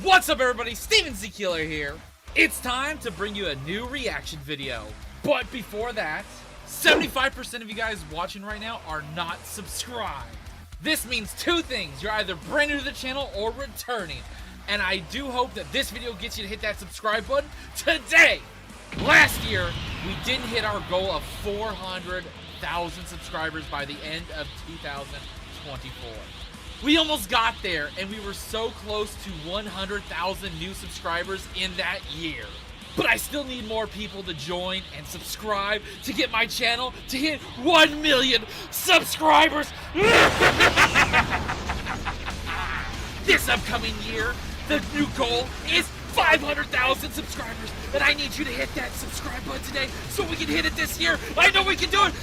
What's up everybody, Steven Killer here. It's time to bring you a new reaction video. But before that, 75% of you guys watching right now are not subscribed. This means two things. You're either brand new to the channel or returning. And I do hope that this video gets you to hit that subscribe button today. Last year, we didn't hit our goal of 400,000 subscribers by the end of 2024. We almost got there, and we were so close to 100,000 new subscribers in that year. But I still need more people to join and subscribe to get my channel to hit 1 million subscribers. This upcoming year, the new goal is 500,000 subscribers, and I need you to hit that subscribe button today so we can hit it this year. I know we can do it.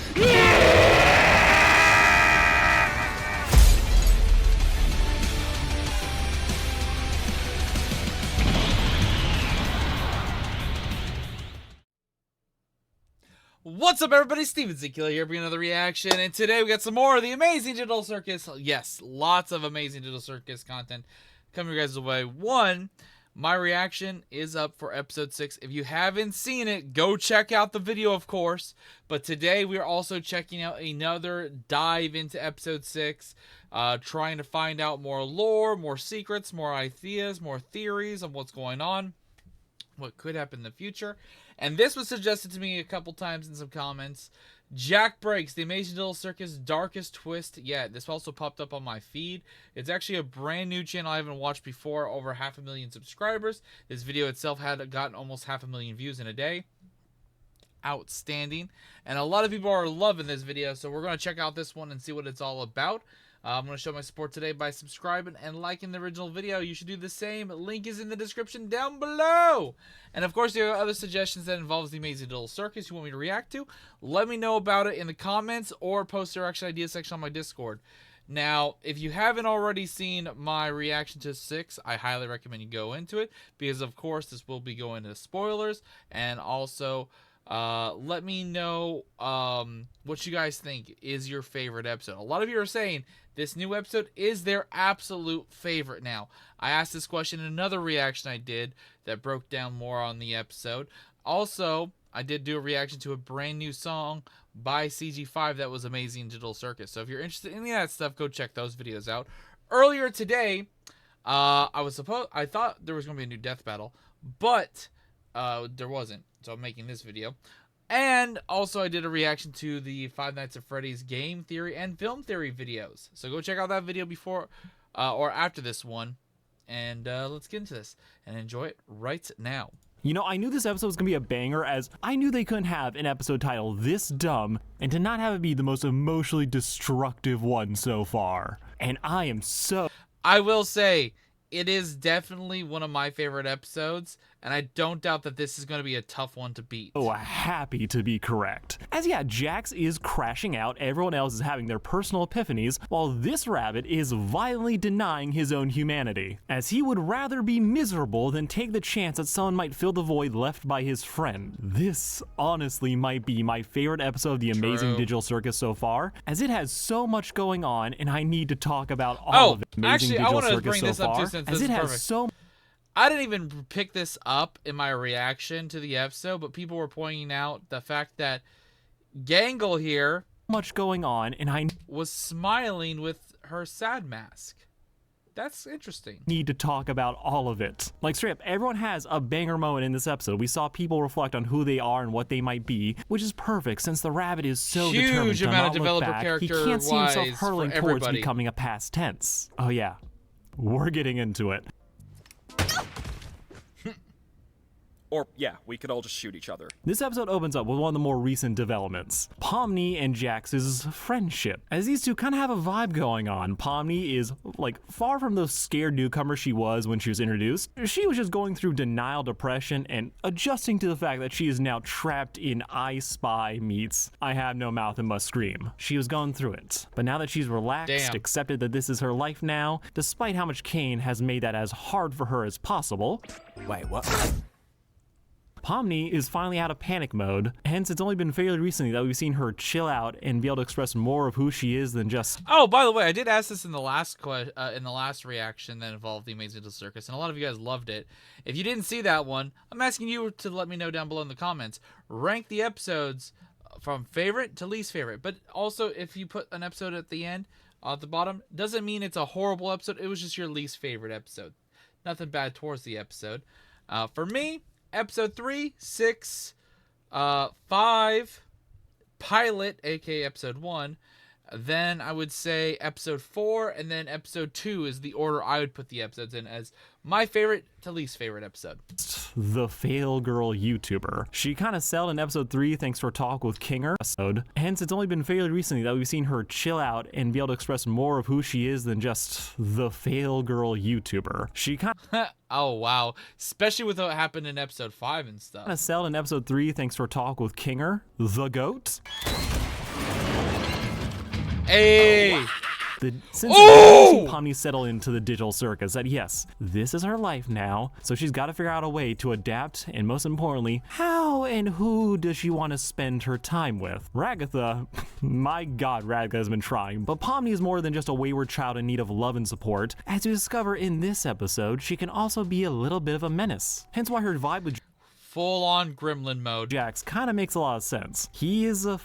What's up everybody, Steven Killer here bringing another reaction, and today we got some more of the amazing Digital Circus. Yes, lots of amazing Digital Circus content coming your guys' way. One, my reaction is up for episode 6. If you haven't seen it, go check out the video, of course. But today we are also checking out another dive into episode 6, trying to find out more lore, more secrets, more ideas, more theories of what's going on, what could happen in the future. And this was suggested to me a couple times in some comments. Jack Breaks, the Amazing Digital Circus Darkest Twist. Yeah, this also popped up on my feed. It's actually a brand new channel I haven't watched before, over 500,000 subscribers. This video itself had gotten almost 500,000 views in a day. Outstanding. And a lot of people are loving this video, so we're going to check out this one and see what it's all about. I'm going to show my support today by subscribing and liking the original video. You should do the same. Link is in the description down below. And of course, if you have other suggestions that involves the Amazing Digital Circus you want me to react to, let me know about it in the comments or post direction idea section on my Discord. Now, if you haven't already seen my reaction to 6, I highly recommend you go into it, because of course this will be going into spoilers. And also, let me know what you guys think is your favorite episode. A lot of you are saying this new episode is their absolute favorite. Now, I asked this question in another reaction I did that broke down more on the episode. Also, I did do a reaction to a brand new song by CG5 that was amazing Digital Circus. So if you're interested in any of that stuff, go check those videos out. Earlier today, I thought there was going to be a new death battle, but there wasn't. So I'm making this video. And also I did a reaction to the Five Nights at Freddy's game theory and film theory videos. So go check out that video before or after this one. And let's get into this and enjoy it right now. You know, I knew this episode was going to be a banger, as I knew they couldn't have an episode title this dumb and to not have it be the most emotionally destructive one so far. And I am so... I will say, it is definitely one of my favorite episodes, and I don't doubt that this is going to be a tough one to beat. Oh, happy to be correct. As yeah, Jax is crashing out, everyone else is having their personal epiphanies, while this rabbit is violently denying his own humanity, as he would rather be miserable than take the chance that someone might fill the void left by his friend. This honestly might be my favorite episode of the Amazing Digital Circus so far, as it has so much going on, and I need to talk about all of it. Amazing Digital Circus so far, as it has so... I didn't even pick this up in my reaction to the episode, but people were pointing out the fact that Gangle here much going on, and I was smiling with her sad mask. That's interesting. Need to talk about all of it. Like straight up, everyone has a banger moment in this episode. We saw people reflect on who they are and what they might be, which is perfect since the rabbit is so determined to not look back. He can't see himself hurling towards becoming a past tense. Oh yeah, we're getting into it. Or, yeah, we could all just shoot each other. This episode opens up with one of the more recent developments, Pomni and Jax's friendship. As these two kind of have a vibe going on, Pomni is, like, far from the scared newcomer she was when she was introduced. She was just going through denial, depression, and adjusting to the fact that she is now trapped in I Spy meets I Have No Mouth and Must Scream. She was going through it. But now that she's relaxed, accepted that this is her life now, despite how much Caine has made that as hard for her as possible. Wait, what? Pomni is finally out of panic mode, hence it's only been fairly recently that we've seen her chill out and be able to express more of who she is than just... Oh, by the way, I did ask this in the last reaction that involved the Amazing Digital Circus, and a lot of you guys loved it. If you didn't see that one, I'm asking you to let me know down below in the comments. Rank the episodes from favorite to least favorite, but also if you put an episode at the end, at the bottom, doesn't mean it's a horrible episode. It was just your least favorite episode. Nothing bad towards the episode. For me, episode 3, 6, 5, pilot, aka episode 1. Then I would say episode 4, and then episode 2 is the order I would put the episodes in as my favorite to least favorite episode. The fail girl YouTuber. She kind of sailed in episode 3 thanks to her talk with Kinger episode. Hence, it's only been fairly recently that we've seen her chill out and be able to express more of who she is than just the fail girl YouTuber. She kind of oh wow, especially with what happened in episode 5 and stuff. Sailed in episode 3 thanks to her talk with Kinger, the goat. Hey! Since Pomni settled into the digital circus, that yes, this is her life now, so she's got to figure out a way to adapt, and most importantly, how and who does she want to spend her time with? Ragatha, my god, Ragatha has been trying, but Pomni is more than just a wayward child in need of love and support. As we discover in this episode, she can also be a little bit of a menace, hence why her vibe with full-on gremlin mode. Jax kind of makes a lot of sense. He's a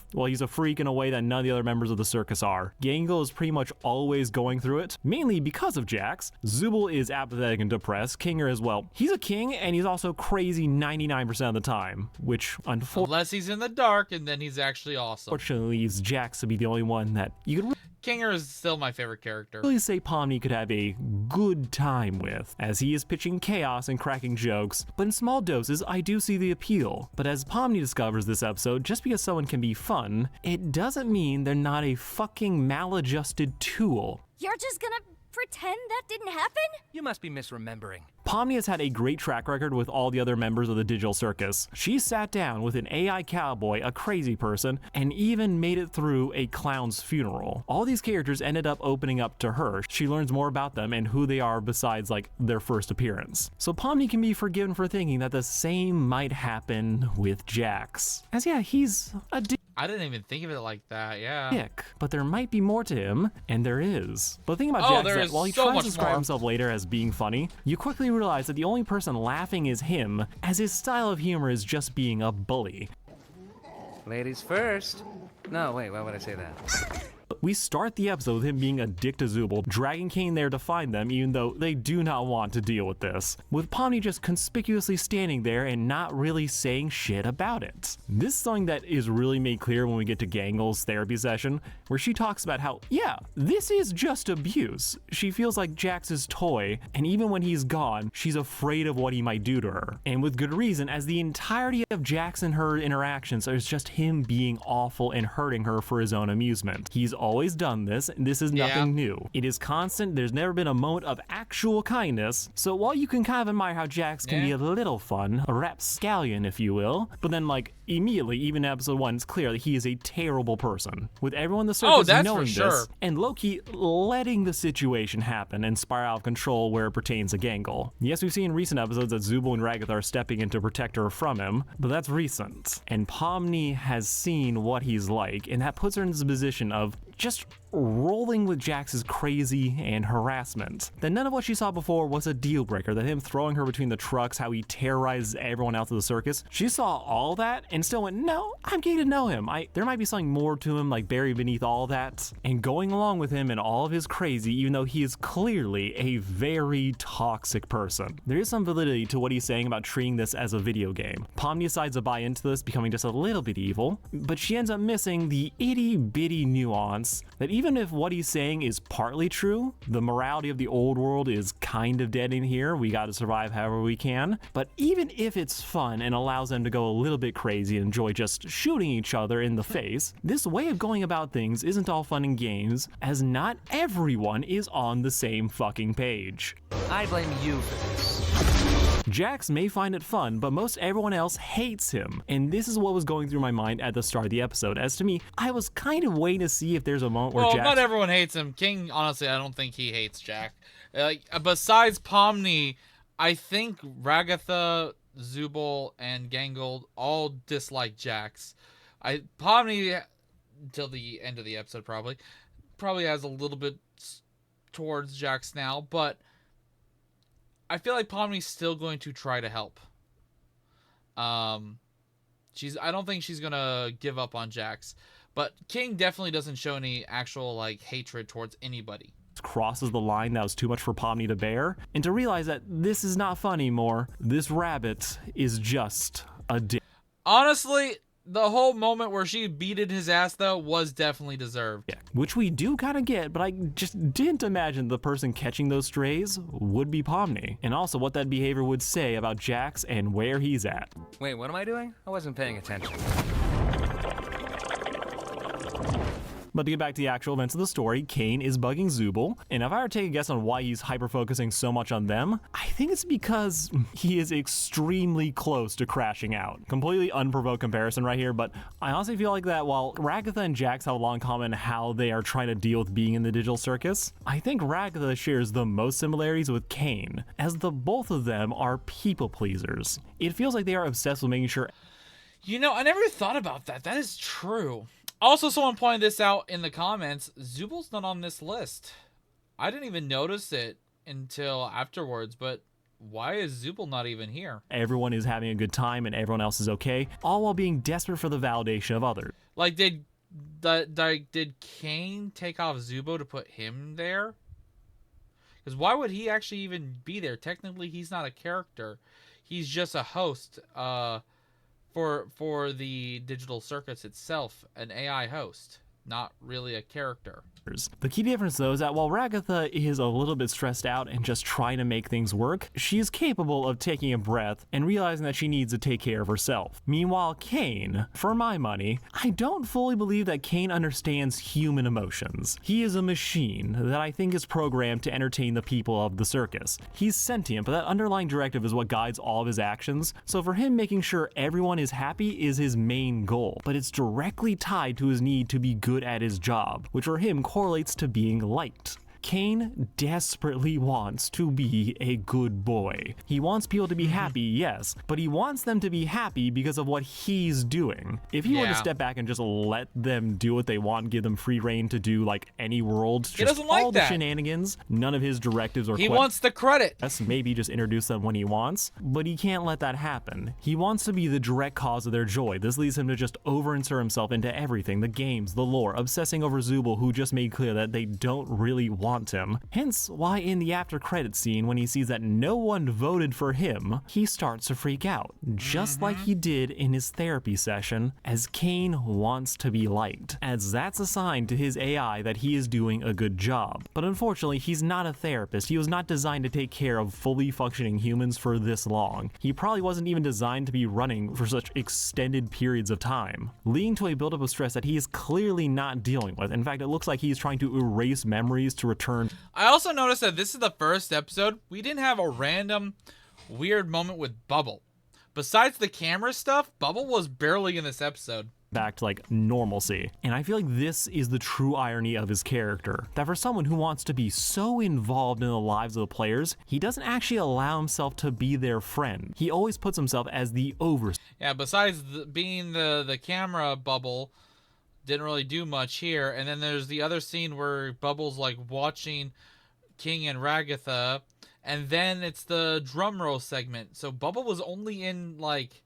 freak in a way that none of the other members of the circus are. Gangle is pretty much always going through it, mainly because of Jax. Zooble is apathetic and depressed. Kinger as well. He's a king, and he's also crazy 99% of the time, which unless he's in the dark, and then he's actually awesome. Unfortunately, leaves Jax to be the only one that you could Kinger is still my favorite character. Really say Pomni could have a good time with, as he is pitching chaos and cracking jokes, but in small doses I do see the appeal. But as Pomni discovers this episode, just because someone can be fun, it doesn't mean they're not a fucking maladjusted tool. You're just gonna pretend that didn't happen? You must be misremembering. Pomni has had a great track record with all the other members of the digital circus. She sat down with an AI cowboy, a crazy person, and even made it through a clown's funeral. All these characters ended up opening up to her. She learns more about them and who they are besides like their first appearance. So Pomni can be forgiven for thinking that the same might happen with Jax. As yeah, he's a I didn't even think of it like that, yeah. dick, but there might be more to him, and there is. But the thing about Jax is that while he tries to describe himself later as being funny, you quickly realize that the only person laughing is him, as his style of humor is just being a bully. Ladies first. No, wait, why would I say that? We start the episode with him being a dick to Zooble, dragging Caine there to find them even though they do not want to deal with this, with Pomni just conspicuously standing there and not really saying shit about it. This is something that is really made clear when we get to Gangle's therapy session, where she talks about how, yeah, this is just abuse. She feels like Jax's toy, and even when he's gone, she's afraid of what he might do to her. And with good reason, as the entirety of Jax and her interactions is just him being awful and hurting her for his own amusement. He's always done this, and this is nothing new. It is constant. There's never been a moment of actual kindness. So while you can kind of admire how Jax can be a little fun, a rapscallion if you will, but then like immediately, even in episode 1, it's clear that he is a terrible person. With everyone in the circus knowing this, and Loki letting the situation happen and spiral out of control where it pertains to Gangle. Yes, we've seen in recent episodes that Zooble and Ragatha are stepping in to protect her from him, but that's recent. And Pomni has seen what he's like, and that puts her in this position of just rolling with Jax's crazy and harassment. That none of what she saw before was a deal breaker, that him throwing her between the trucks, how he terrorizes everyone else of the circus. She saw all that and still went, no, I'm getting to know him. There might be something more to him, like buried beneath all that. And going along with him and all of his crazy, even though he is clearly a very toxic person. There is some validity to what he's saying about treating this as a video game. Pomni decides to buy into this, becoming just a little bit evil, but she ends up missing the itty bitty nuance that even if what he's saying is partly true, the morality of the old world is kind of dead in here, we gotta survive however we can, but even if it's fun and allows them to go a little bit crazy and enjoy just shooting each other in the face, this way of going about things isn't all fun and games, as not everyone is on the same fucking page. I blame you for this. Jax may find it fun, but most everyone else hates him, and this is what was going through my mind at the start of the episode. As to me, I was kind of waiting to see if there's a moment where Jax... not everyone hates him. King, honestly, I don't think he hates Jack. Like, besides Pomni, I think Ragatha Zooble and Gangle all dislike Jax. Pomni, until the end of the episode, probably has a little bit towards Jax now, but I feel like Pomni's still going to try to help. I don't think she's gonna give up on Jax, but King definitely doesn't show any actual like hatred towards anybody. Crosses the line that was too much for Pomni to bear, and to realize that this is not fun anymore. This rabbit is just a dick. Honestly, the whole moment where she beated his ass though was definitely deserved. Which we do kind of get, but I just didn't imagine the person catching those strays would be Pomni, and also what that behavior would say about Jax and where he's at. Wait, what am I doing? I wasn't paying attention. But to get back to the actual events of the story, Caine is bugging Zooble, and if I were to take a guess on why he's hyper-focusing so much on them, I think it's because he is extremely close to crashing out. Completely unprovoked comparison right here, but I honestly feel like that while Ragatha and Jax have a lot in common how they are trying to deal with being in the digital circus, I think Ragatha shares the most similarities with Caine, as the both of them are people pleasers. It feels like they are obsessed with making sure. You know, I never thought about that. That is true. Also, someone pointed this out in the comments. Zooble's not on this list. I didn't even notice it until afterwards, but why is Zooble not even here? Everyone is having a good time and everyone else is okay, all while being desperate for the validation of others. Like, did Caine take off Zooble to put him there? Because why would he actually even be there? Technically, he's not a character. He's just a host. For the digital circus itself, an AI host, not really a character. The key difference though is that while Ragatha is a little bit stressed out and just trying to make things work, she is capable of taking a breath and realizing that she needs to take care of herself. Meanwhile, Caine, for my money, I don't fully believe that Caine understands human emotions. He is a machine that I think is programmed to entertain the people of the circus. He's sentient, but that underlying directive is what guides all of his actions, so for him making sure everyone is happy is his main goal, but it's directly tied to his need to be good at his job, which for him correlates to being liked. Caine desperately wants to be a good boy. He wants people to be happy, yes, but he wants them to be happy because of what he's doing. If he were to step back and just let them do what they want, give them free reign to do like any world, just he doesn't like all that. the shenanigans, none of his directives or he wants the credit. maybe just introduce them when he wants, but he can't let that happen. He wants to be the direct cause of their joy. This leads him to just over-insert himself into everything, the games, the lore, obsessing over Zooble, who just made clear that they don't really want him. Hence why in the after credits scene, when he sees that no one voted for him, he starts to freak out, just like he did in his therapy session, as Caine wants to be liked, as that's a sign to his AI that he is doing a good job. But unfortunately, he's not a therapist. He was not designed to take care of fully functioning humans for this long. He probably wasn't even designed to be running for such extended periods of time, leading to a buildup of stress that he is clearly not dealing with. In fact, it looks like he's trying to erase memories to return. I also noticed that this is the first episode we didn't have a random weird moment with Bubble. Besides the camera stuff, Bubble was barely in this episode. Back to like normalcy. And I feel like this is the true irony of his character, that for someone who wants to be so involved in the lives of the players, he doesn't actually allow himself to be their friend. He always puts himself as the overseer. Yeah, besides being the camera, Bubble didn't really do much here. And then there's the other scene where Bubble's like watching King and Ragatha, and then it's the drum roll segment. So Bubble was only in like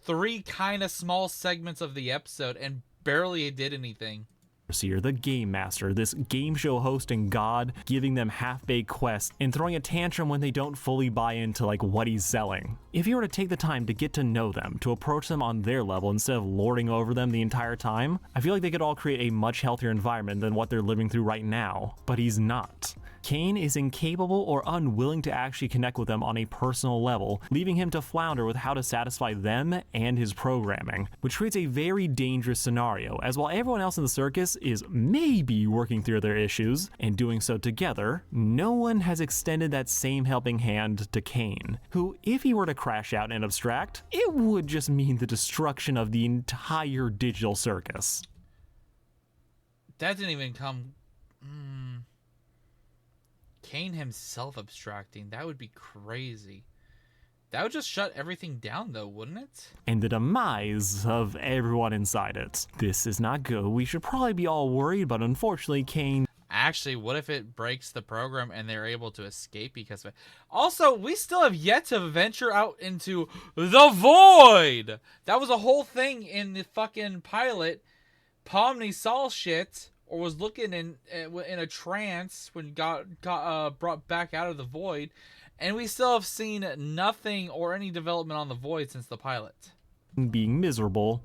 3 kind of small segments of the episode and barely did anything. The game master, this game show hosting god, giving them half-baked quests and throwing a tantrum when they don't fully buy into like what he's selling. If you were to take the time to get to know them, to approach them on their level instead of lording over them the entire time, I feel like they could all create a much healthier environment than what they're living through right now. But he's not. Caine is incapable or unwilling to actually connect with them on a personal level, leaving him to flounder with how to satisfy them and his programming, which creates a very dangerous scenario, as while everyone else in the circus is maybe working through their issues and doing so together, no one has extended that same helping hand to Caine, who, if he were to crash out and abstract, it would just mean the destruction of the entire digital circus. That didn't even come... Caine himself abstracting, that would be crazy. That would just shut everything down, though, wouldn't it? And the demise of everyone inside it. This is not good. We should probably be all worried, but unfortunately, Caine... Actually, what if it breaks the program and they're able to escape because of it? Also, we still have yet to venture out into the void. That was a whole thing in the fucking pilot. Pomni saw shit or was looking in a trance when got brought back out of the void, and we still have seen nothing or any development on the void since the pilot. being miserable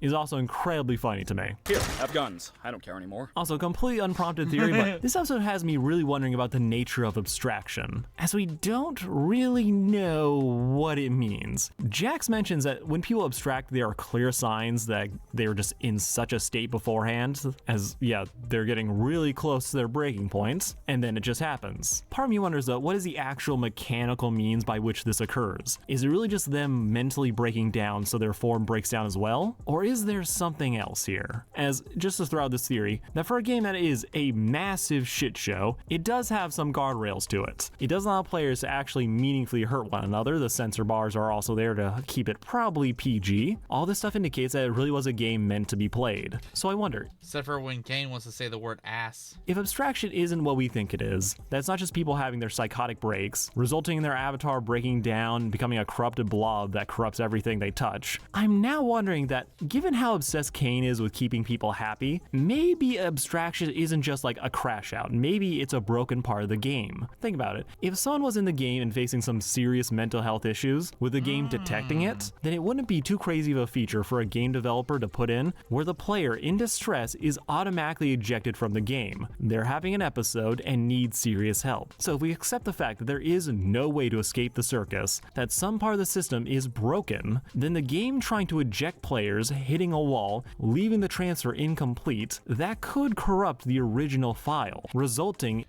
is also incredibly funny to me. Here, have guns. I don't care anymore. Also, completely unprompted theory, but this episode has me really wondering about the nature of abstraction, as we don't really know what it means. Jax mentions that when people abstract, there are clear signs that they were just in such a state beforehand, as, yeah, they're getting really close to their breaking points, and then it just happens. Part of me wonders, though, what is the actual mechanical means by which this occurs? Is it really just them mentally breaking down so their form breaks down as well? Or is there something else here? As, just to throw out this theory, that for a game that is a massive shit show, it does have some guardrails to it. It does allow players to actually meaningfully hurt one another. The censor bars are also there to keep it probably PG. All this stuff indicates that it really was a game meant to be played. So I wonder, Except for when Caine wants to say the word ass. if abstraction isn't what we think it is, that's not just people having their psychotic breaks, resulting in their avatar breaking down and becoming a corrupted blob that corrupts everything they touch, I'm now wondering that, given how obsessed Caine is with keeping people happy, maybe abstraction isn't just like a crash out. Maybe it's a broken part of the game. Think about it. If someone was in the game and facing some serious mental health issues, with the game detecting it, then it wouldn't be too crazy of a feature for a game developer to put in where the player in distress is automatically ejected from the game. They're having an episode and need serious help. So if we accept the fact that there is no way to escape the circus, that some part of the system is broken, then the game trying to eject players, hitting a wall, leaving the transfer incomplete, that could corrupt the original file, resulting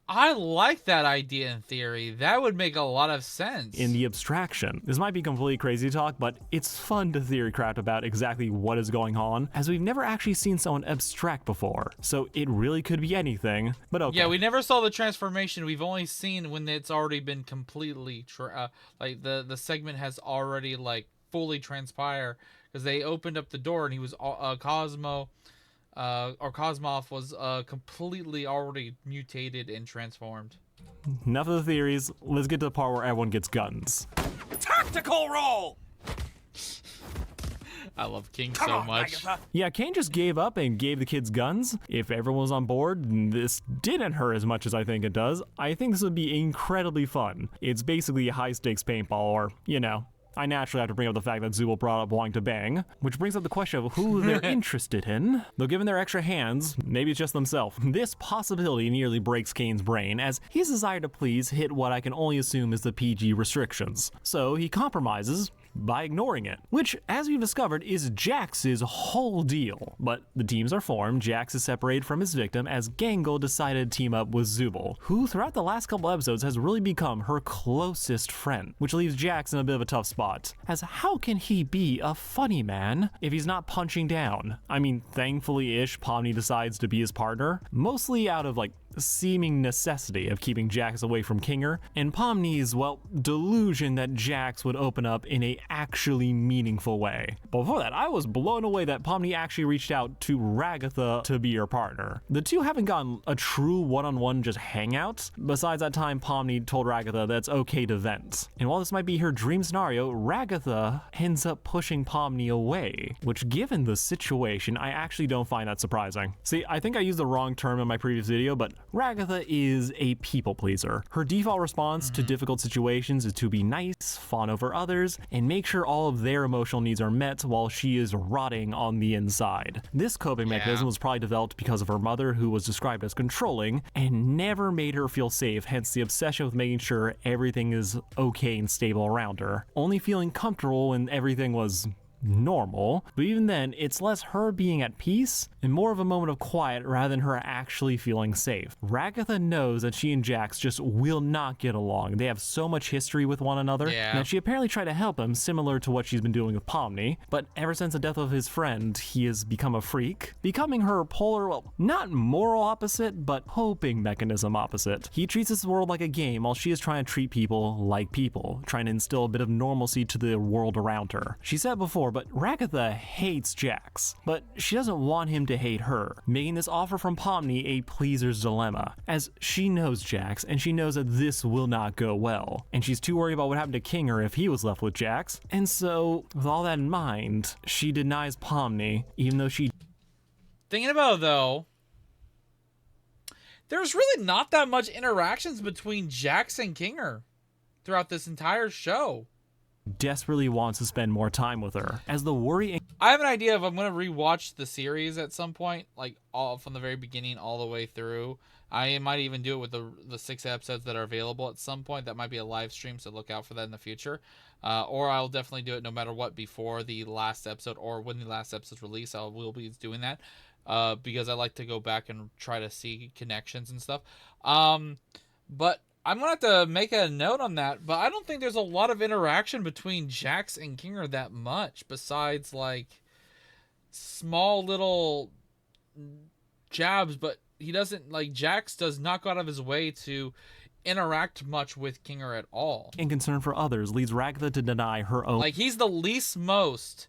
I like that idea in theory. That would make a lot of sense. in the abstraction. This might be completely crazy talk, but it's fun to theory craft about exactly what is going on, as we've never actually seen someone abstract before, so it really could be anything, but okay. Yeah, we never saw the transformation. We've only seen when it's already been completely, like the segment has already like fully transpired, because they opened up the door and he was Cosmos was completely already mutated and transformed. Enough of the theories, let's get to the part where everyone gets guns. Tactical roll! I love King Come so on, much. Ragatha. Yeah, Caine just gave up and gave the kids guns. If everyone was on board, this didn't hurt as much as I think it does. I think this would be incredibly fun. It's basically a high-stakes paintball, or, you know, I naturally have to bring up the fact that Zooble brought up wanting to bang, which brings up the question of who they're interested in. Though given their extra hands, maybe it's just themselves. This possibility nearly breaks Caine's brain, as his desire to please hit what I can only assume is the PG restrictions. So he compromises by ignoring it, which, as we've discovered, is Jax's whole deal. But the teams are formed, Jax is separated from his victim as Gangle decided to team up with Zooble, who throughout the last couple episodes has really become her closest friend, which leaves Jax in a bit of a tough spot, as how can he be a funny man if he's not punching down? I mean, thankfully-ish, Pomni decides to be his partner, mostly out of, like, seeming necessity of keeping Jax away from Kinger, and Pomni's, well, delusion that Jax would open up in a actually meaningful way. But before that, I was blown away that Pomni actually reached out to Ragatha to be her partner. The two haven't gotten a true one-on-one just hangout, besides that time Pomni told Ragatha that it's okay to vent. And while this might be her dream scenario, Ragatha ends up pushing Pomni away, which given the situation, I actually don't find that surprising. See, I think I used the wrong term in my previous video, but Ragatha is a people pleaser. Her default response to difficult situations is to be nice, fawn over others, and make sure all of their emotional needs are met while she is rotting on the inside. This coping mechanism was probably developed because of her mother, who was described as controlling and never made her feel safe, hence the obsession with making sure everything is okay and stable around her, only feeling comfortable when everything was normal, but even then, it's less her being at peace and more of a moment of quiet rather than her actually feeling safe. Ragatha knows that she and Jax just will not get along. They have so much history with one another, and that she apparently tried to help him, similar to what she's been doing with Pomni, but ever since the death of his friend, he has become a freak, becoming her polar, well, not moral opposite, but coping mechanism opposite. He treats this world like a game while she is trying to treat people like people, trying to instill a bit of normalcy to the world around her. She said before, but Ragatha hates Jax, but she doesn't want him to hate her, making this offer from Pomni a pleaser's dilemma, as she knows Jax and she knows that this will not go well, and she's too worried about what happened to Kinger if he was left with Jax, and so, with all that in mind, she denies Pomni, even though she... Thinking about it, though, there's really not that much interactions between Jax and Kinger throughout this entire show. desperately wants to spend more time with her. As the worry... I have an idea if I'm going to rewatch the series at some point, like all from the very beginning all the way through. I might even do it with the 6 episodes that are available at some point. That might be a live stream, so look out for that in the future. Or I'll definitely do it no matter what before the last episode or when the last episode's released. I will be doing that because I like to go back and try to see connections and stuff. But I'm going to have to make a note on that, but I don't think there's a lot of interaction between Jax and Kinger that much, besides, like, small little jabs, but he doesn't, like, Jax does not go out of his way to interact much with Kinger at all. And concern for others leads Ragatha to deny her own... Like, he's the least most,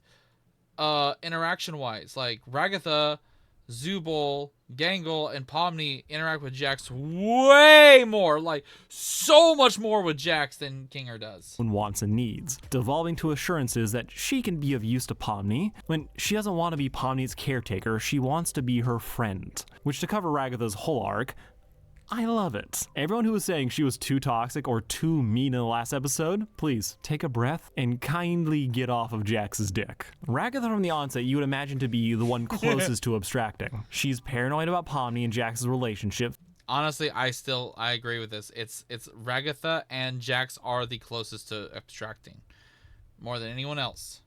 interaction-wise. Like, Ragatha, Zooble, Gangle, and Pomni interact with Jax way more, like so much more with Jax than Kinger does. Wants and needs, devolving to assurances that she can be of use to Pomni. When she doesn't want to be Pomni's caretaker, she wants to be her friend. Which, to cover Ragatha's whole arc, I love it. Everyone who was saying she was too toxic or too mean in the last episode, please take a breath and kindly get off of Jax's dick. Ragatha from the onset you would imagine to be the one closest to abstracting. She's paranoid about Pomni and Jax's relationship. Honestly, I agree with this. It's Ragatha and Jax are the closest to abstracting more than anyone else.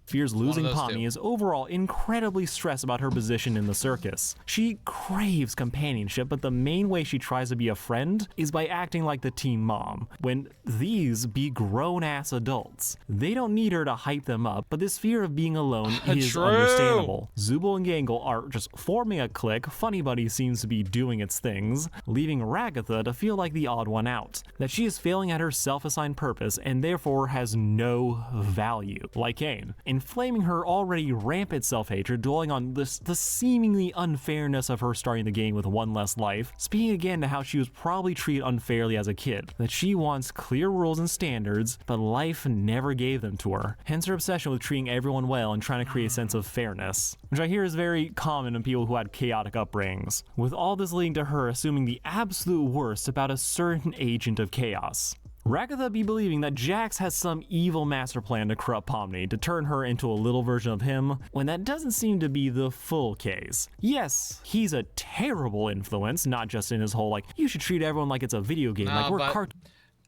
Fears losing Pomni two. is overall incredibly stressed about her position in the circus. She craves companionship, but the main way she tries to be a friend is by acting like the teen mom, when these be grown-ass adults. They don't need her to hype them up, but this fear of being alone is True. understandable. Zooble and Gangle are just forming a clique, Funny Buddy seems to be doing its things, leaving Ragatha to feel like the odd one out, that she is failing at her self-assigned purpose and therefore has no value, like Caine. Inflaming her already rampant self-hatred, dwelling on the seemingly unfairness of her starting the game with one less life, speaking again to how she was probably treated unfairly as a kid, that she wants clear rules and standards, but life never gave them to her, hence her obsession with treating everyone well and trying to create a sense of fairness, which I hear is very common in people who had chaotic upbringings, with all this leading to her assuming the absolute worst about a certain agent of chaos. Ragatha be believing that Jax has some evil master plan to corrupt Pomni, to turn her into a little version of him, when that doesn't seem to be the full case. Yes, he's a terrible influence, not just in his whole, like, you should treat everyone like it's a video game, like we're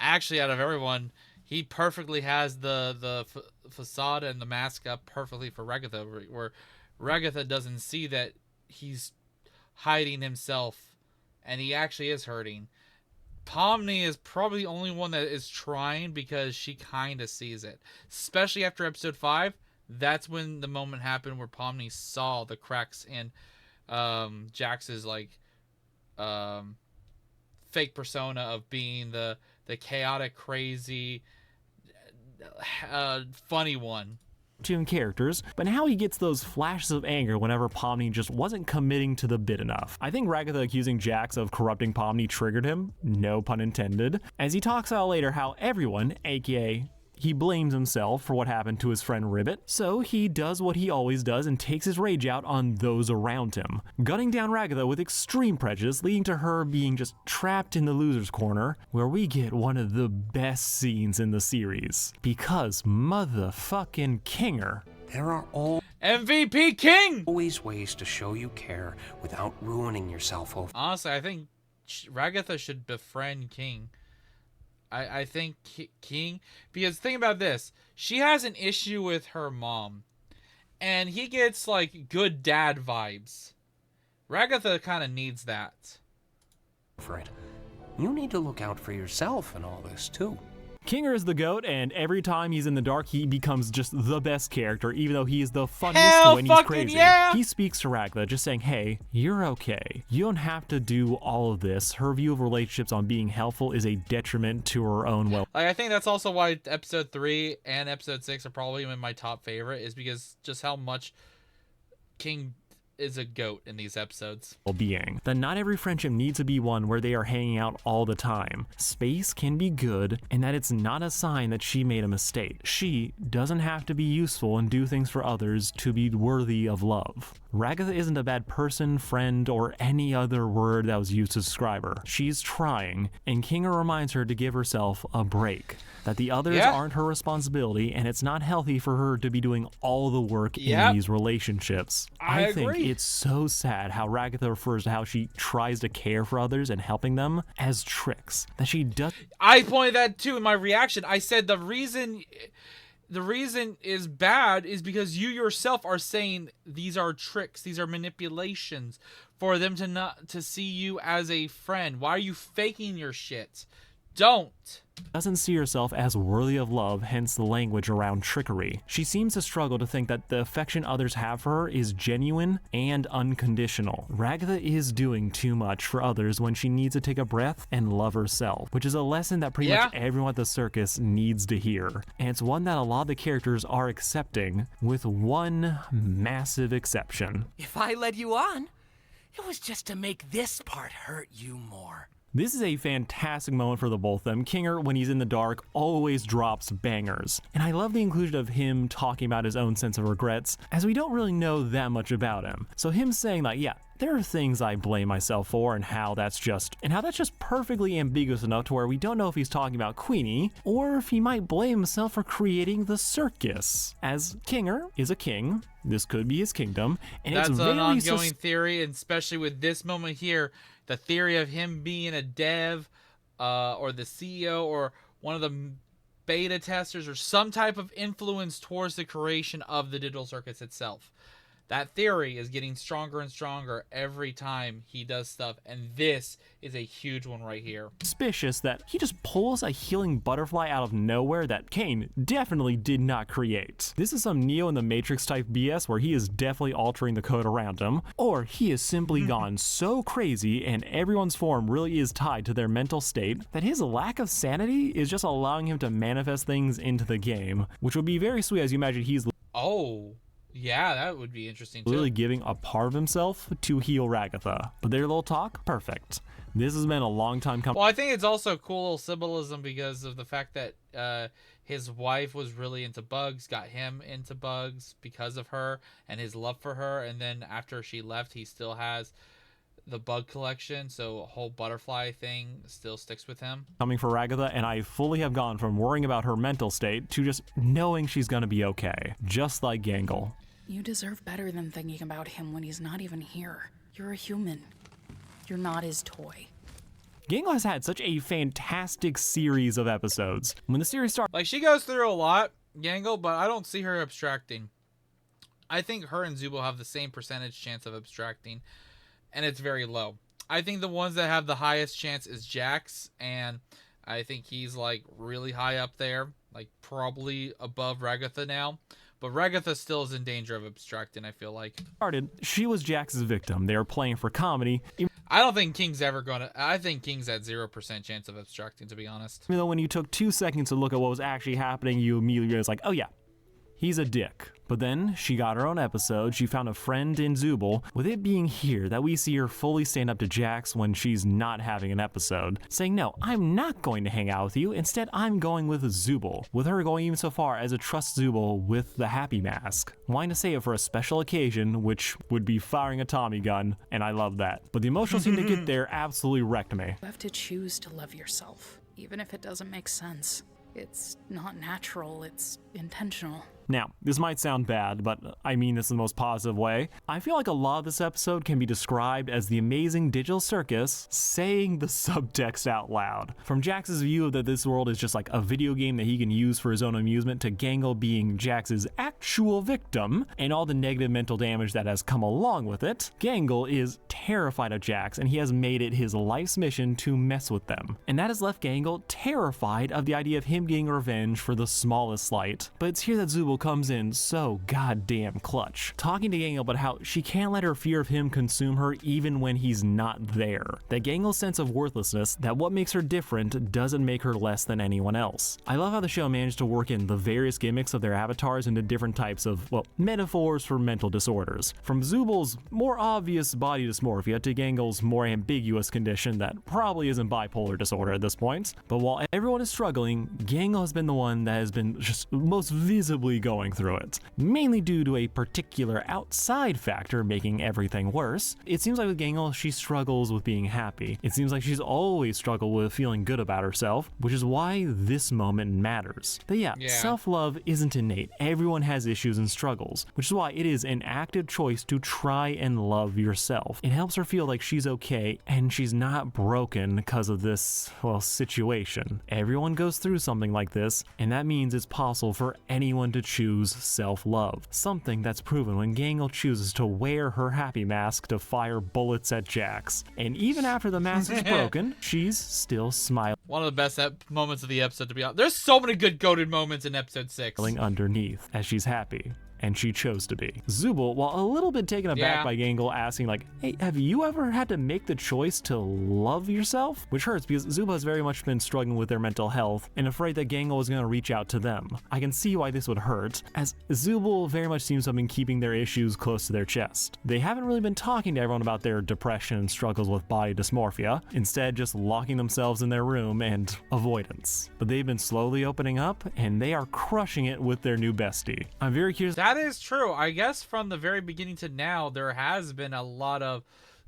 actually, out of everyone, he perfectly has the facade and the mask up perfectly for Ragatha, where Ragatha doesn't see that he's hiding himself, and he actually is hurting. Pomni is probably the only one that is trying because she kind of sees it. Especially after episode 5, that's when the moment happened where Pomni saw the cracks in Jax's like fake persona of being the chaotic, crazy, funny one. Characters, but how he gets those flashes of anger whenever Pomni just wasn't committing to the bit enough. I think Ragatha accusing Jax of corrupting Pomni triggered him, no pun intended, as he talks out later how everyone, aka he blames himself for what happened to his friend Ribbit, so he does what he always does and takes his rage out on those around him, gunning down Ragatha with extreme prejudice, leading to her being just trapped in the loser's corner, where we get one of the best scenes in the series. Because motherfucking Kinger. There are MVP King! always ways to show you care without ruining yourself over. Honestly, I think Ragatha should befriend King. I think King, because think about this, she has an issue with her mom, and he gets like good dad vibes. Ragatha kind of needs that. For it. You need to look out for yourself in all this, too. Kinger is the GOAT, and every time he's in the dark, he becomes just the best character, even though he is the funniest Hell when he's fucking crazy. yeah! He speaks to Ragatha, just saying, hey, you're okay. You don't have to do all of this. Her view of relationships on being helpful is a detriment to her own well. Like, I think that's also why episode 3 and episode 6 are probably my top favorite, is because just how much King is a GOAT in these episodes. Being that not every friendship needs to be one where they are hanging out all the time. Space can be good, and that it's not a sign that she made a mistake. She doesn't have to be useful and do things for others to be worthy of love. Ragatha isn't a bad person, friend, or any other word that was used to describe her. She's trying, and Kinger reminds her to give herself a break. That the others aren't her responsibility, and it's not healthy for her to be doing all the work in these relationships. I think it's so sad how Ragatha refers to how she tries to care for others and helping them as tricks. That she does. I pointed that too in my reaction. I said the reason is bad is because you yourself are saying these are tricks, these are manipulations for them to see you as a friend. Why are you faking your shit? Don't. Doesn't see herself as worthy of love, hence the language around trickery. She seems to struggle to think that the affection others have for her is genuine and unconditional. Ragatha is doing too much for others when she needs to take a breath and love herself, which is a lesson that pretty much everyone at the circus needs to hear. And it's one that a lot of the characters are accepting, with one massive exception. If I led you on, it was just to make this part hurt you more. This is a fantastic moment for the both of them. Kinger, when he's in the dark, always drops bangers. And I love the inclusion of him talking about his own sense of regrets, as we don't really know that much about him. So him saying like, yeah, there are things I blame myself for, and how that's just perfectly ambiguous enough to where we don't know if he's talking about Queenie, or if he might blame himself for creating the circus. As Kinger is a king, this could be his kingdom, and that's it's an ongoing theory, and especially with this moment here, the theory of him being a dev, or the CEO, or one of the beta testers, or some type of influence towards the creation of the digital circus itself. That theory is getting stronger and stronger every time he does stuff, and this is a huge one right here. Suspicious that he just pulls a healing butterfly out of nowhere that Caine definitely did not create. This is some Neo in the Matrix type BS where he is definitely altering the code around him, or he has simply gone so crazy and everyone's form really is tied to their mental state that his lack of sanity is just allowing him to manifest things into the game, which would be very sweet as you imagine he's yeah, that would be interesting too. Really giving a part of himself to heal Ragatha. But their little talk, perfect. This has been a long time coming. Well, I think it's also cool little symbolism because of the fact that his wife was really into bugs, got him into bugs because of her and his love for her. And then after she left, he still has the bug collection, so a whole butterfly thing still sticks with him. Coming for Ragatha, and I fully have gone from worrying about her mental state to just knowing she's gonna be okay, just like Gangle. You deserve better than thinking about him when he's not even here. You're a human. You're not his toy. Gangle has had such a fantastic series of episodes. When the series started, like, she goes through a lot, Gangle, but I don't see her abstracting. I think her and Zooble have the same percentage chance of abstracting, and it's very low. I think the ones that have the highest chance is Jax, and I think he's like really high up there, like probably above Ragatha now. But Ragatha still is in danger of abstracting, I feel like. She was Jax's victim. They were playing for comedy. I don't think King's ever gonna... I think King's at 0% chance of abstracting, to be honest. Even though when you took 2 seconds to look at what was actually happening, you immediately realized like, oh yeah, he's a dick. But then she got her own episode. She found a friend in Zooble, with it being here that we see her fully stand up to Jax when she's not having an episode, saying, no, I'm not going to hang out with you. Instead, I'm going with Zooble, with her going even so far as to trust Zooble with the happy mask, wanting to save it for a special occasion, which would be firing a Tommy gun, and I love that. But the emotional scene to get there absolutely wrecked me. You have to choose to love yourself, even if it doesn't make sense. It's not natural, it's intentional. Now, this might sound bad, but I mean this in the most positive way. I feel like a lot of this episode can be described as the amazing digital circus saying the subtext out loud. From Jax's view that this world is just like a video game that he can use for his own amusement, to Gangle being Jax's actual victim and all the negative mental damage that has come along with it, Gangle is terrified of Jax, and he has made it his life's mission to mess with them. And that has left Gangle terrified of the idea of him getting revenge for the smallest slight. But it's here that Zooble comes in so goddamn clutch, talking to Gangle about how she can't let her fear of him consume her even when he's not there. That Gangle's sense of worthlessness, that what makes her different doesn't make her less than anyone else. I love how the show managed to work in the various gimmicks of their avatars into different types of, well, metaphors for mental disorders. From Zooble's more obvious body dysmorphia to Gangle's more ambiguous condition that probably isn't bipolar disorder at this point. But while everyone is struggling, Gangle has been the one that has been just most visibly going through it, mainly due to a particular outside factor making everything worse. It seems like with Gangle, she struggles with being happy. It seems like she's always struggled with feeling good about herself, which is why this moment matters. But yeah. Self-love isn't innate. Everyone has issues and struggles, which is why it is an active choice to try and love yourself. It helps her feel like she's okay and she's not broken because of this, well, situation. Everyone goes through something like this, and that means it's possible for anyone to choose self-love. Something that's proven when Gangle chooses to wear her happy mask to fire bullets at Jax. And even after the mask is broken, she's still smiling. One of the best moments of the episode, to be honest. There's so many good goated moments in episode 6. Underneath, as she's happy. And she chose to be. Zooble, while a little bit taken aback by Gangle asking like, hey, have you ever had to make the choice to love yourself? Which hurts because Zooble has very much been struggling with their mental health and afraid that Gangle was going to reach out to them. I can see why this would hurt, as Zooble very much seems to have been keeping their issues close to their chest. They haven't really been talking to everyone about their depression and struggles with body dysmorphia, instead just locking themselves in their room and avoidance. But they've been slowly opening up, and they are crushing it with their new bestie. I'm very curious. That is true. I guess from the very beginning to now, there has been a lot of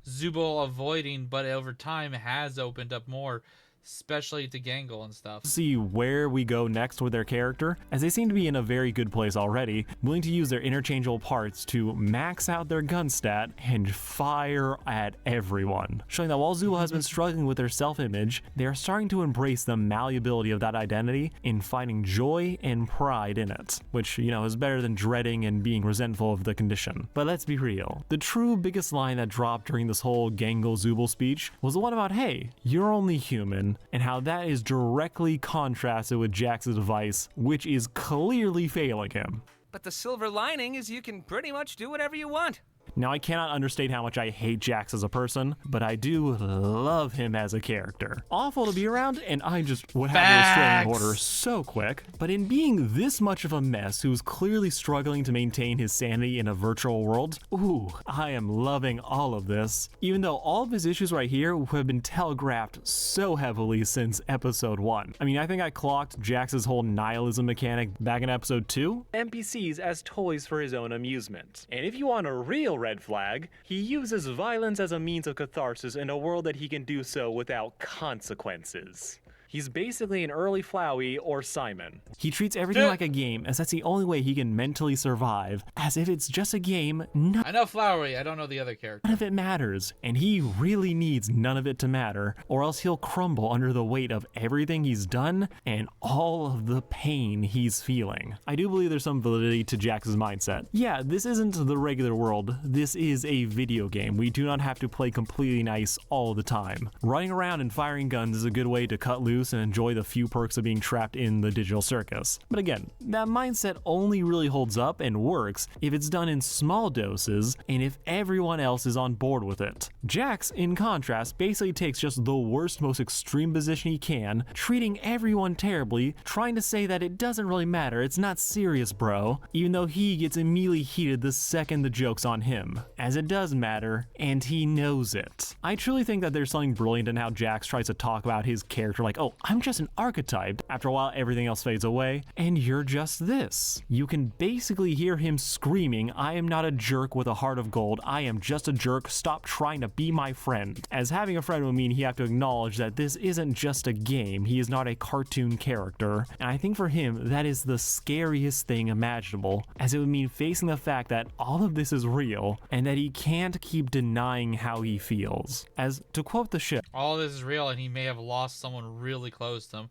Zooble avoiding, but over time has opened up more, especially to Gangle and stuff. See where we go next with their character, as they seem to be in a very good place already, willing to use their interchangeable parts to max out their gun stat and fire at everyone, showing that while Zooble has been struggling with their self-image, they are starting to embrace the malleability of that identity in finding joy and pride in it, which, you know, is better than dreading and being resentful of the condition. But let's be real, the true biggest line that dropped during this whole Gangle-Zooble speech was the one about, hey, you're only human, and how that is directly contrasted with Jax's advice, which is clearly failing him. But the silver lining is you can pretty much do whatever you want. Now, I cannot understate how much I hate Jax as a person, but I do love him as a character. Awful to be around, and I just would have a restraining order so quick. But in being this much of a mess who's clearly struggling to maintain his sanity in a virtual world, ooh, I am loving all of this. Even though all of his issues right here have been telegraphed so heavily since episode 1. I mean, I think I clocked Jax's whole nihilism mechanic back in episode 2. NPCs as toys for his own amusement. And if you want a real red flag, he uses violence as a means of catharsis in a world that he can do so without consequences. He's basically an early Flowey or Simon. He treats everything like a game, as that's the only way he can mentally survive, as if it's just a game. I know Flowery, I don't know the other character. None of it matters, and he really needs none of it to matter, or else he'll crumble under the weight of everything he's done and all of the pain he's feeling. I do believe there's some validity to Jax's mindset. Yeah, this isn't the regular world. This is a video game. We do not have to play completely nice all the time. Running around and firing guns is a good way to cut loose and enjoy the few perks of being trapped in the digital circus. But again, that mindset only really holds up and works if it's done in small doses and if everyone else is on board with it. Jax, in contrast, basically takes just the worst, most extreme position he can, treating everyone terribly, trying to say that it doesn't really matter, it's not serious, bro, even though he gets immediately heated the second the joke's on him, as it does matter, and he knows it. I truly think that there's something brilliant in how Jax tries to talk about his character like, oh, I'm just an archetype. After a while, everything else fades away, and you're just this. You can basically hear him screaming, I am not a jerk with a heart of gold. I am just a jerk. Stop trying to be my friend. As having a friend would mean he have to acknowledge that this isn't just a game. He is not a cartoon character. And I think for him, that is the scariest thing imaginable, as it would mean facing the fact that all of this is real, and that he can't keep denying how he feels. As, to quote the ship, all this is real, and he may have lost someone really close to him.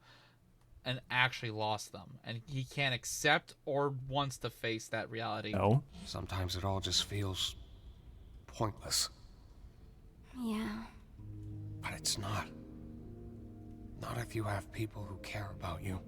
and actually lost them, and he can't accept or wants to face that reality. No. Sometimes it all just feels pointless. Yeah. But it's not. Not if you have people who care about you.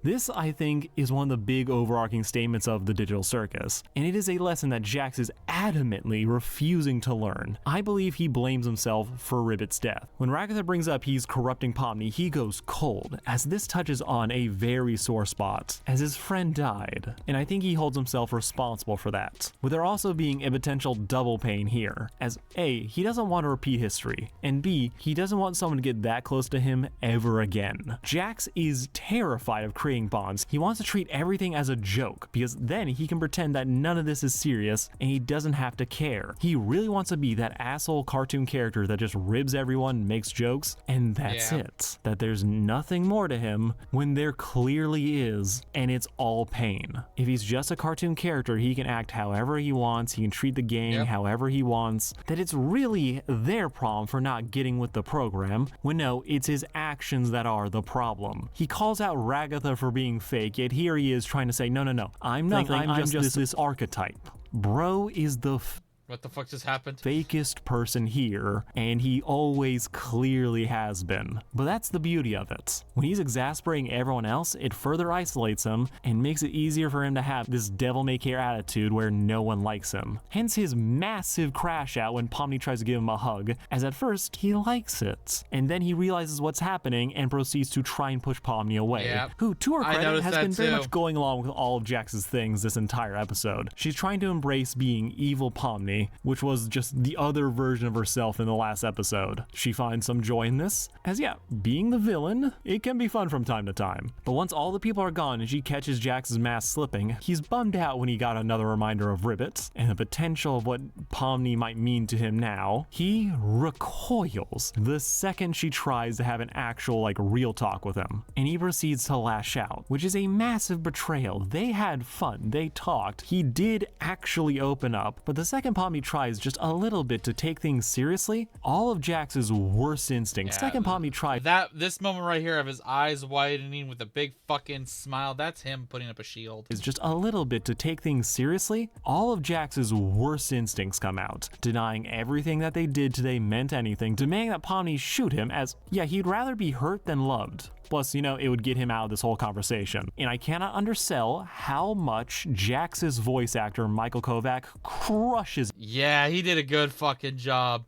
This, I think, is one of the big overarching statements of the Digital Circus, and it is a lesson that Jax is adamantly refusing to learn. I believe he blames himself for Ribbit's death. When Ragatha brings up he's corrupting Pomni, he goes cold, as this touches on a very sore spot, as his friend died, and I think he holds himself responsible for that, with there also being a potential double pain here, as A, he doesn't want to repeat history, and B, he doesn't want someone to get that close to him ever again. Jax is terrified of creating bonds. He wants to treat everything as a joke, because then he can pretend that none of this is serious and he doesn't have to care. He really wants to be that asshole cartoon character that just ribs everyone, makes jokes, and that's it. That there's nothing more to him when there clearly is, and it's all pain. If he's just a cartoon character, he can act however he wants, he can treat the gang however he wants, that it's really their problem for not getting with the program, when no, it's his actions that are the problem. He calls out Ragatha for being fake, yet here he is trying to say, no, I'm nothing, I'm just this archetype. Bro is the What the fuck just happened? fakest person here, and he always clearly has been. But that's the beauty of it. When he's exasperating everyone else, it further isolates him and makes it easier for him to have this devil-may-care attitude where no one likes him. Hence his massive crash out when Pomni tries to give him a hug, as at first he likes it. And then he realizes what's happening and proceeds to try and push Pomni away, who, to her credit, has been very much going along with all of Jax's things this entire episode. She's trying to embrace being evil Pomni, which was just the other version of herself in the last episode. She finds some joy in this, as being the villain, it can be fun from time to time. But once all the people are gone and she catches Jax's mask slipping, he's bummed out when he got another reminder of Ribbit and the potential of what Pomni might mean to him now. He recoils the second she tries to have an actual, real talk with him, and he proceeds to lash out, which is a massive betrayal. They had fun, they talked, he did actually open up, but the second Pomni tries just a little bit to take things seriously, all of Jax's worst instincts. Second Pomni tried this moment right here of his eyes widening with a big fucking smile, that's him putting up a shield. Is just a little bit to take things seriously, all of Jax's worst instincts come out, denying everything that they did today meant anything, demanding that Pomni shoot him, as he'd rather be hurt than loved. Plus, it would get him out of this whole conversation. And I cannot undersell how much Jax's voice actor, Michael Kovac, crushes. Yeah, he did a good fucking job.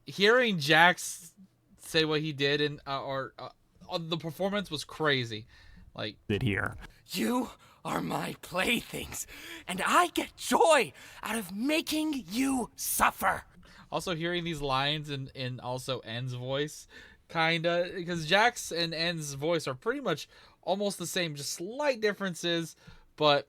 Hearing Jax say what he did and the performance was crazy. It here. You are my playthings, and I get joy out of making you suffer. Also, hearing these lines in also N's voice, kinda, because Jax and N's voice are pretty much almost the same, just slight differences, but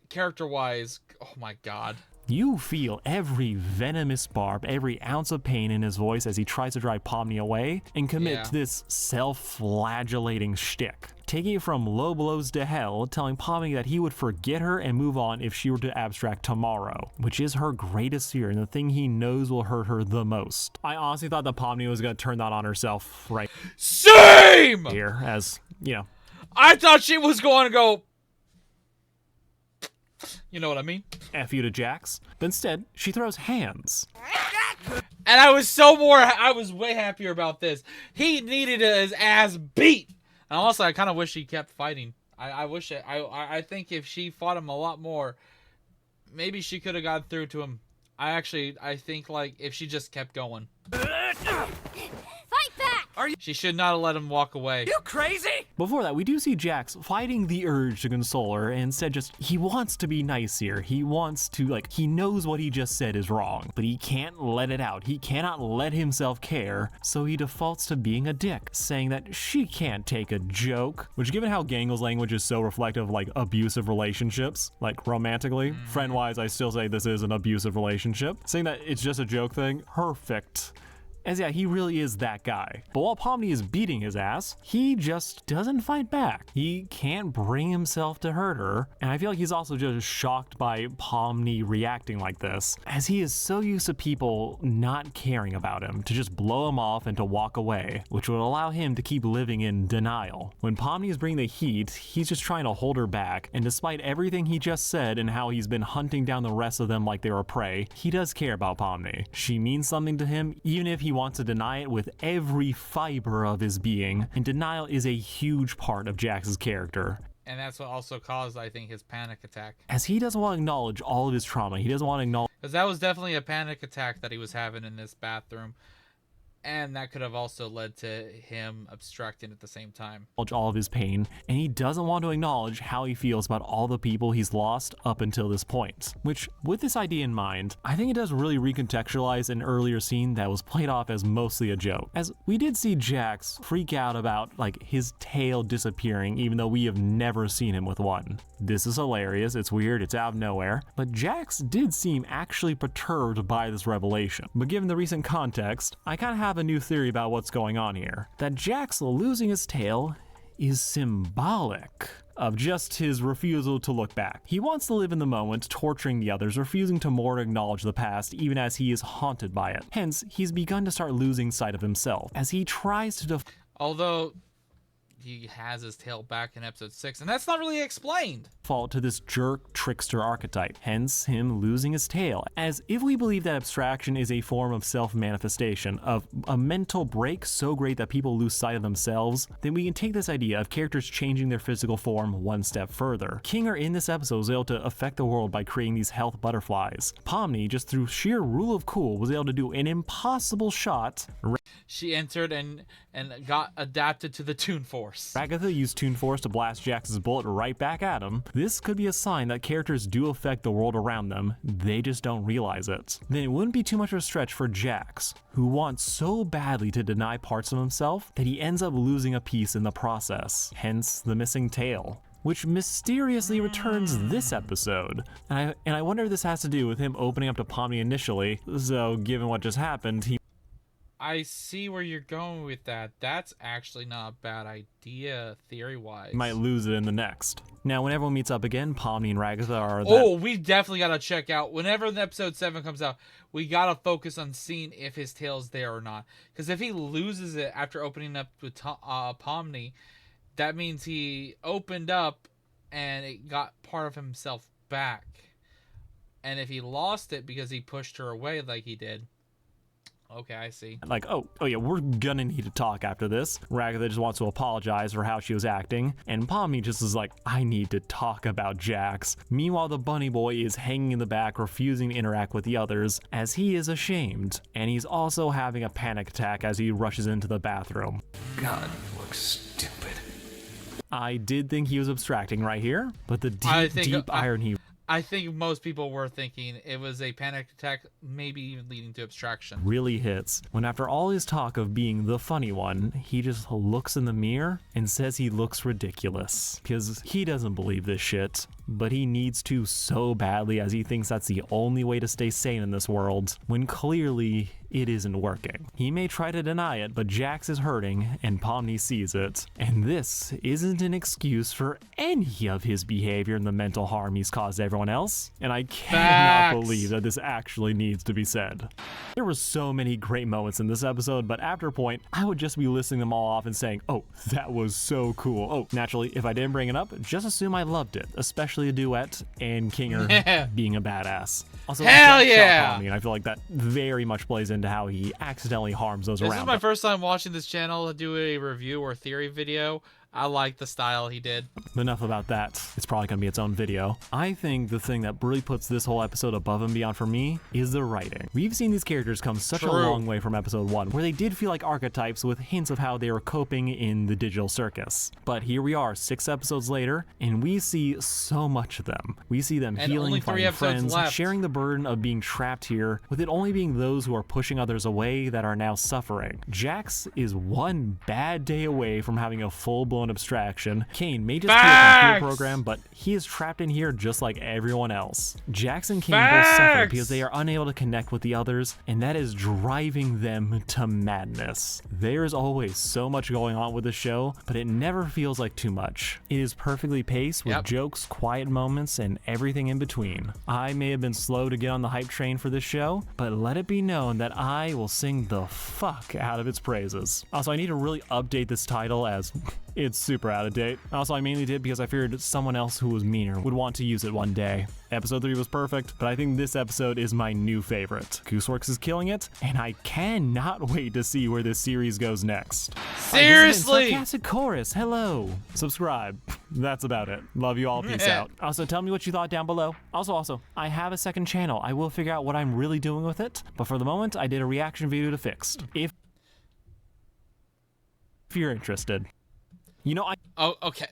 character-wise, oh my god. You feel every venomous barb, every ounce of pain in his voice as he tries to drive Pomni away and commit to this self-flagellating shtick. Taking it from low blows to hell, telling Pomni that he would forget her and move on if she were to abstract tomorrow, which is her greatest fear and the thing he knows will hurt her the most. I honestly thought that Pomni was going to turn that on herself right Same! here, as, I thought she was going to go... You know what I mean? F you to Jax. But instead, she throws hands. And I was way happier about this. He needed his ass beat. And also, I kind of wish he kept fighting. I think if she fought him a lot more, maybe she could have got through to him. I think if she just kept going. Fight back! She should not have let him walk away. You crazy? Before that, we do see Jax fighting the urge to console her, and instead he wants to be nice here. He wants to, he knows what he just said is wrong, but he can't let it out. He cannot let himself care, so he defaults to being a dick, saying that she can't take a joke, which, given how Gangle's language is so reflective of, abusive relationships, romantically, friend-wise, I still say this is an abusive relationship, saying that it's just a joke thing, perfect. as yeah, he really is that guy. But while Pomni is beating his ass, he just doesn't fight back. He can't bring himself to hurt her, and I feel like he's also just shocked by Pomni reacting like this, as he is so used to people not caring about him, to just blow him off and to walk away, which would allow him to keep living in denial. When Pomni is bringing the heat, he's just trying to hold her back, and despite everything he just said and how he's been hunting down the rest of them like they were prey, he does care about Pomni. She means something to him, even if he wants to deny it with every fiber of his being, and denial is a huge part of Jax's character. And that's what also caused, I think, his panic attack. As he doesn't want to acknowledge all of his trauma, he doesn't want to acknowledge Because that was definitely a panic attack that he was having in this bathroom. And that could have also led to him abstracting at the same time. all of his pain, and he doesn't want to acknowledge how he feels about all the people he's lost up until this point. Which, with this idea in mind, I think it does really recontextualize an earlier scene that was played off as mostly a joke. As we did see Jax freak out about, like, his tail disappearing, even though we have never seen him with one. This is hilarious, it's weird, it's out of nowhere, but Jax did seem actually perturbed by this revelation. But given the recent context, I kind of have a new theory about what's going on here. That Jax losing his tail is symbolic of just his refusal to look back. He wants to live in the moment, torturing the others, refusing to more acknowledge the past, even as he is haunted by it. Hence, he's begun to start losing sight of himself, as he tries to Although he has his tail back in episode 6, and that's not really explained. Default to this jerk trickster archetype, hence him losing his tail. As if we believe that abstraction is a form of self-manifestation, of a mental break so great that people lose sight of themselves, then we can take this idea of characters changing their physical form one step further. Kinger in this episode was able to affect the world by creating these health butterflies. Pomni, just through sheer rule of cool, was able to do an impossible shot. She entered and got adapted to the Toon Force. Ragatha used Toon Force to blast Jax's bullet right back at him. This could be a sign that characters do affect the world around them, they just don't realize it. Then it wouldn't be too much of a stretch for Jax, who wants so badly to deny parts of himself that he ends up losing a piece in the process, hence the missing tail, which mysteriously returns this episode. And I wonder if this has to do with him opening up to Pomni initially, so given what just happened, he I see where you're going with that. That's actually not a bad idea, theory-wise. might lose it in the next. Now, when everyone meets up again, Pomni and Ragatha are Oh, we definitely gotta check out. Whenever the episode 7 comes out, we gotta focus on seeing if his tail's there or not. Because if he loses it after opening up with Pomni, that means he opened up and it got part of himself back. And if he lost it because he pushed her away like he did, okay, I see. like, oh yeah, we're gonna need to talk after this. Ragatha just wants to apologize for how she was acting, and Pomni just is like, I need to talk about Jax. Meanwhile, the bunny boy is hanging in the back, refusing to interact with the others, as he is ashamed, and he's also having a panic attack as he rushes into the bathroom. God, you look stupid. I did think he was abstracting right here, but the deep irony. I think most people were thinking it was a panic attack, maybe even leading to abstraction. Really hits when, after all his talk of being the funny one, he just looks in the mirror and says he looks ridiculous. Because he doesn't believe this shit, but he needs to so badly, as he thinks that's the only way to stay sane in this world, when clearly it isn't working. He may try to deny it, but Jax is hurting, and Pomni sees it. And this isn't an excuse for any of his behavior and the mental harm he's caused everyone else. And I cannot believe that this actually needs to be said. There were so many great moments in this episode, but after a point, I would just be listing them all off and saying, oh, that was so cool. Oh, naturally, if I didn't bring it up, just assume I loved it, especially a duet and Kinger being a badass. Also, Hell Jax yeah! shot Pomni, and I feel like that very much plays into how he accidentally harms those around This is him. my first time watching this channel to do a review or theory video. I like the style he did. Enough about that. It's probably going to be its own video. I think the thing that really puts this whole episode above and beyond for me is the writing. We've seen these characters come such a long way from episode 1, where they did feel like archetypes with hints of how they were coping in the digital circus. But here we are 6 episodes later, and we see so much of them. We see them And healing, only 3 finding episodes friends, left. sharing the burden of being trapped here, with it only being those who are pushing others away that are now suffering. Jax is one bad day away from having a full-blown Gangle and Abstraction. Caine may just be a computer program, but he is trapped in here just like everyone else. Jax and Caine both suffer because they are unable to connect with the others, and that is driving them to madness. There is always so much going on with the show, but it never feels like too much. It is perfectly paced with jokes, quiet moments, and everything in between. I may have been slow to get on the hype train for this show, but let it be known that I will sing the fuck out of its praises. Also, I need to really update this title as it's super out of date. Also, I mainly did because I figured someone else who was meaner would want to use it one day. Episode 3 was perfect, but I think this episode is my new favorite. Gooseworks is killing it, and I cannot wait to see where this series goes next. Seriously! Sarcastic Chorus, hello. Subscribe. That's about it. Love you all. Peace out. Also, tell me what you thought down below. Also, I have a second channel. I will figure out what I'm really doing with it, but for the moment, I did a reaction video to Fixed. If you're interested. You know, Oh, okay.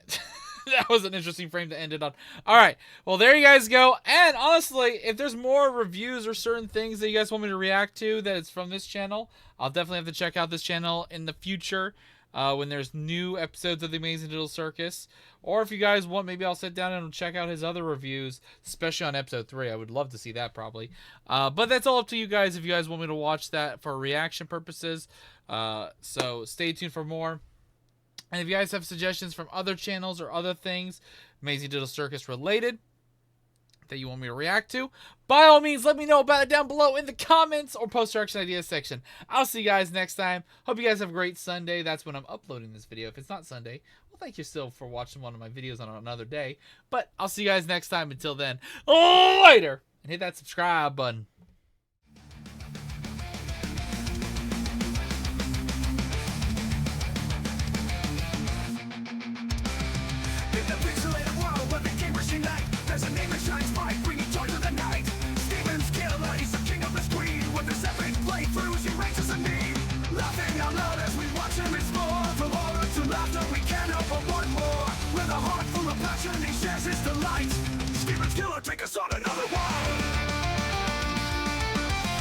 That was an interesting frame to end it on. All right. Well, there you guys go. And honestly, if there's more reviews or certain things that you guys want me to react to that is from this channel, I'll definitely have to check out this channel in the future when there's new episodes of The Amazing Digital Circus. Or if you guys want, maybe I'll sit down and check out his other reviews, especially on episode 3. I would love to see that probably. But that's all up to you guys if you guys want me to watch that for reaction purposes. So stay tuned for more. And if you guys have suggestions from other channels or other things, Amazing Digital Circus related, that you want me to react to, by all means, let me know about it down below in the comments or post-direction ideas section. I'll see you guys next time. Hope you guys have a great Sunday. That's when I'm uploading this video. If it's not Sunday, well, thank you still for watching one of my videos on another day. But I'll see you guys next time. Until then, later. And hit that subscribe button. There's a name that shines bright, bringing joy to the night. Steven's killer, he's the king of the screen. With his epic playthroughs, he ranks us a need. Laughing out loud as we watch him explore. From horror to laughter, we can't help but want more. With a heart full of passion, he shares his delight. Steven's killer, take us on another